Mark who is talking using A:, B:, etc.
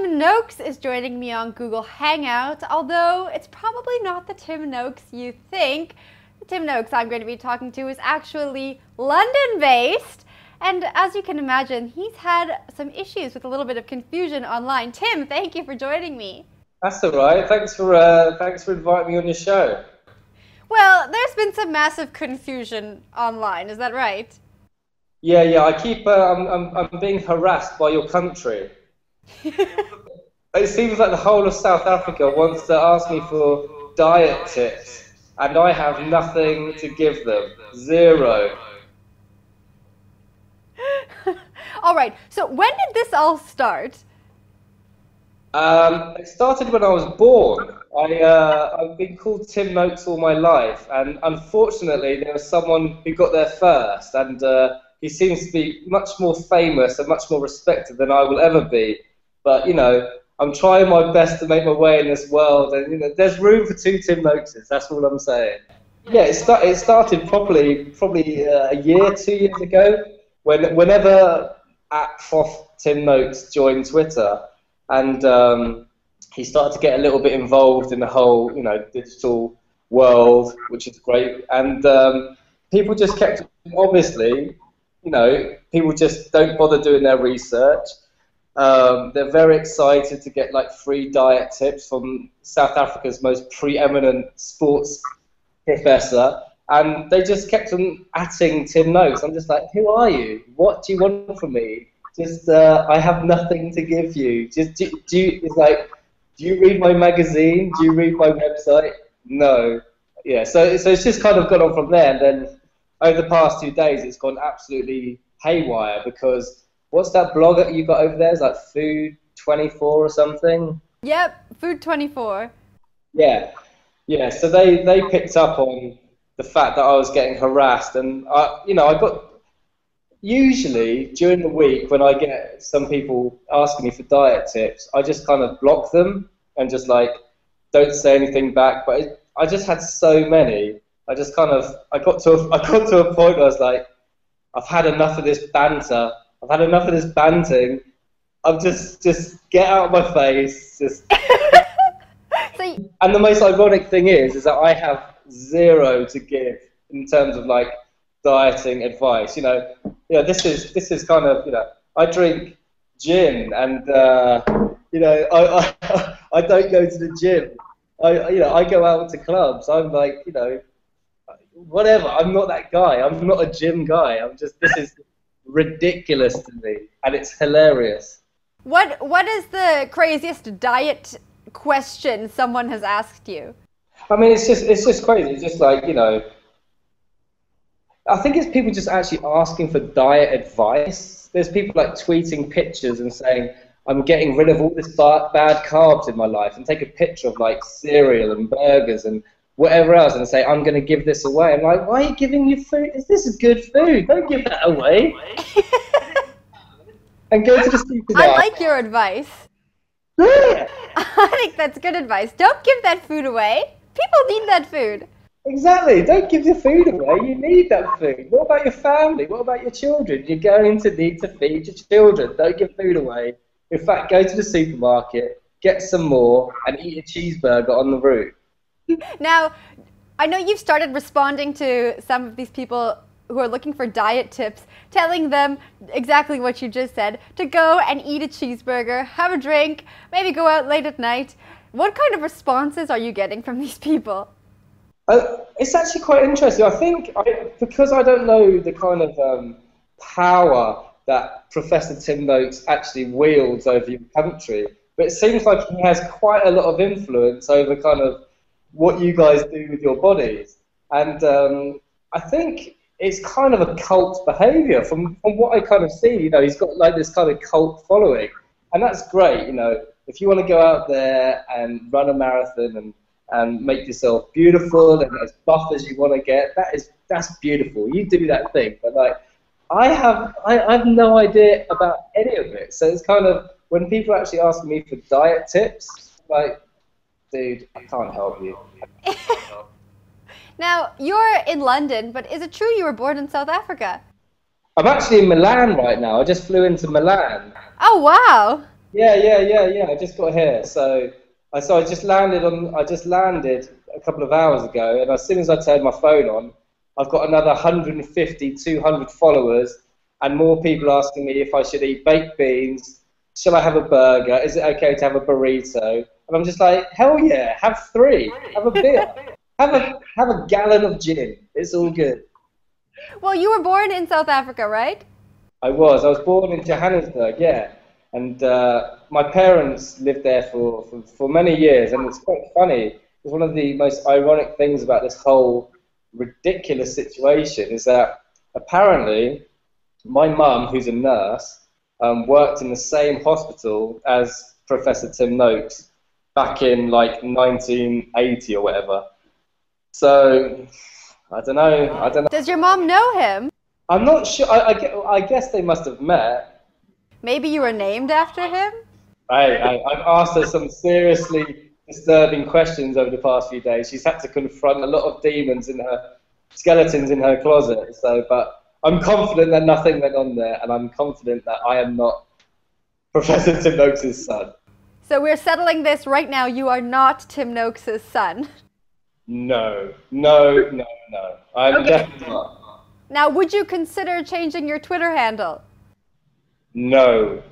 A: Tim Noakes is joining me on Google Hangout, although it's probably not the Tim Noakes you think. The Tim Noakes I'm going to be talking to is actually London-based, and as you can imagine, he's had some issues with a little bit of confusion online. Tim, thank you for joining me.
B: That's all right. Thanks for inviting me on your show.
A: Well, there's been some massive confusion online, is that right?
B: Yeah. I'm being harassed by your country. It seems like the whole of South Africa wants to ask me for diet tips, and I have nothing to give them. Zero.
A: All right, so when did this all start?
B: It started when I was born. I've been called Tim Noakes all my life, and unfortunately there was someone who got there first, and he seems to be much more famous and much more respected than I will ever be. But, you know, I'm trying my best to make my way in this world, and, you know, there's room for two Tim Noakeses, that's all I'm saying. Yeah, it started probably a year, 2 years ago, whenever @Prof Tim Noakes joined Twitter, and he started to get a little bit involved in the whole, you know, digital world, which is great, and people just kept, obviously, you know, people just don't bother doing their research. They're very excited to get like free diet tips from South Africa's most preeminent sports professor, and they just kept on atting Tim Noakes. I'm just like, who are you? What do you want from me? Just, I have nothing to give you. Just, do you read my magazine? Do you read my website? No. Yeah, so it's just kind of gone on from there, and then over the past 2 days, it's gone absolutely haywire because what's that blog that you got over there? It's like Food 24 or something?
A: Yep, Food 24.
B: Yeah. So they picked up on the fact that I was getting harassed, and I got, usually during the week when I get some people asking me for diet tips, I just kind of block them and just like don't say anything back. But I just had so many. I got to a point where I was like, I've had enough of this banter. I've had enough of this banting. I'm just get out of my face. And the most ironic thing is that I have zero to give in terms of like dieting advice. You know, this is kind of, you know, I drink gin, and you know, I don't go to the gym. I go out to clubs. I'm like, you know, whatever. I'm not that guy. I'm not a gym guy. This is ridiculous to me, and it's hilarious.
A: What is the craziest diet question someone has asked you?
B: I mean, it's just crazy. It's just like, you know, I think it's people just actually asking for diet advice. There's people like tweeting pictures and saying, I'm getting rid of all this bad carbs in my life, and take a picture of like cereal and burgers and whatever else, and say, I'm going to give this away. I'm like, why are you giving your food? This is good food. Don't give that away. And go to the supermarket.
A: I like your advice.
B: Yeah.
A: I think that's good advice. Don't give that food away. People need that food.
B: Exactly. Don't give your food away. You need that food. What about your family? What about your children? You're going to need to feed your children. Don't give food away. In fact, go to the supermarket, get some more, and eat a cheeseburger on the route.
A: Now, I know you've started responding to some of these people who are looking for diet tips, telling them exactly what you just said, to go and eat a cheeseburger, have a drink, maybe go out late at night. What kind of responses are you getting from these people?
B: It's actually quite interesting. I think because I don't know the kind of power that Professor Tim Noakes actually wields over your country, but it seems like he has quite a lot of influence over kind of what you guys do with your bodies. And I think it's kind of a cult behaviour from what I kind of see. You know, he's got like this kind of cult following, and that's great. You know, if you want to go out there and run a marathon and make yourself beautiful and as buff as you want to get, that's beautiful. You do that thing, but like I have no idea about any of it. So it's kind of, when people actually ask me for diet tips, like, dude, I can't help you.
A: Now, you're in London, but is it true you were born in South Africa?
B: I'm actually in Milan right now. I just flew into Milan.
A: Oh, wow.
B: Yeah. I just got here, so I just landed on. I just landed a couple of hours ago, and as soon as I turned my phone on, I've got another 150, 200 followers, and more people asking me if I should eat baked beans. Shall I have a burger? Is it okay to have a burrito? And I'm just like, hell yeah, have three, have a beer, have a gallon of gin. It's all good.
A: Well, you were born in South Africa, right?
B: I was born in Johannesburg, yeah, and my parents lived there for many years, and it's quite funny. It's one of the most ironic things about this whole ridiculous situation is that apparently my mum, who's a nurse, worked in the same hospital as Professor Tim Noakes back in like 1980 or whatever. So I don't know.
A: Does your mom know him?
B: I'm not sure. I guess they must have met.
A: Maybe you were named after him?
B: I've asked her some seriously disturbing questions over the past few days. She's had to confront a lot of demons in her skeletons in her closet. So, but I'm confident that nothing went on there, and I'm confident that I am not Professor Tim Noakes' son.
A: So we're settling this right now. You are not Tim Noakes' son.
B: No. I'm
A: Okay.
B: definitely not.
A: Now, would you consider changing your Twitter handle?
B: No.